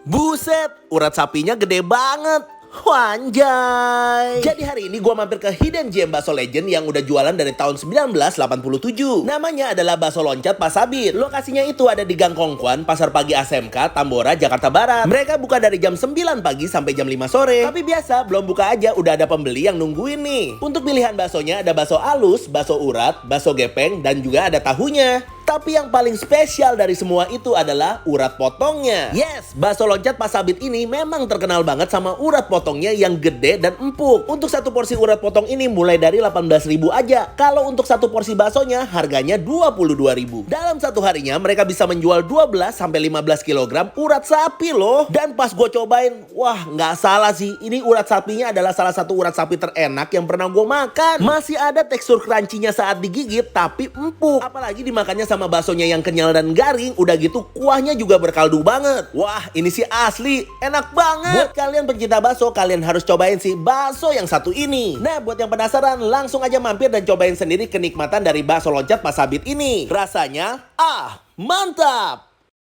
Buset, urat sapinya gede banget. Wanjay. Jadi hari ini gue mampir ke Hidden Gem Bakso Legend yang udah jualan dari tahun 1987. Namanya adalah Bakso Loncat Pasabit. Lokasinya itu ada di Gang Kongkuan, Pasar Pagi ASMK, Tambora, Jakarta Barat. Mereka buka dari jam 9 pagi sampai jam 5 sore. Tapi biasa, belum buka aja udah ada pembeli yang nungguin nih. Untuk pilihan baksonya ada bakso alus, bakso urat, bakso gepeng, dan juga ada tahunya. Tapi yang paling spesial dari semua itu adalah urat potongnya. Yes, bakso loncat Pasabit ini memang terkenal banget sama urat potongnya yang gede dan empuk. Untuk satu porsi urat potong ini mulai dari 18.000 aja. Kalau untuk satu porsi baksonya harganya 22.000. Dalam satu harinya mereka bisa menjual 12-15 kg urat sapi loh. Dan pas gue cobain, wah nggak salah sih. Ini urat sapinya adalah salah satu urat sapi terenak yang pernah gue makan. Masih ada tekstur crunchy-nya saat digigit tapi empuk. Apalagi dimakannya sama baksonya yang kenyal dan garing, udah gitu kuahnya juga berkaldu banget. Wah, ini sih asli, enak banget. Buat kalian pencinta bakso, kalian harus cobain sih bakso yang satu ini. Nah, buat yang penasaran, langsung aja mampir dan cobain sendiri kenikmatan dari bakso loncat Pasabit ini. Rasanya, mantap!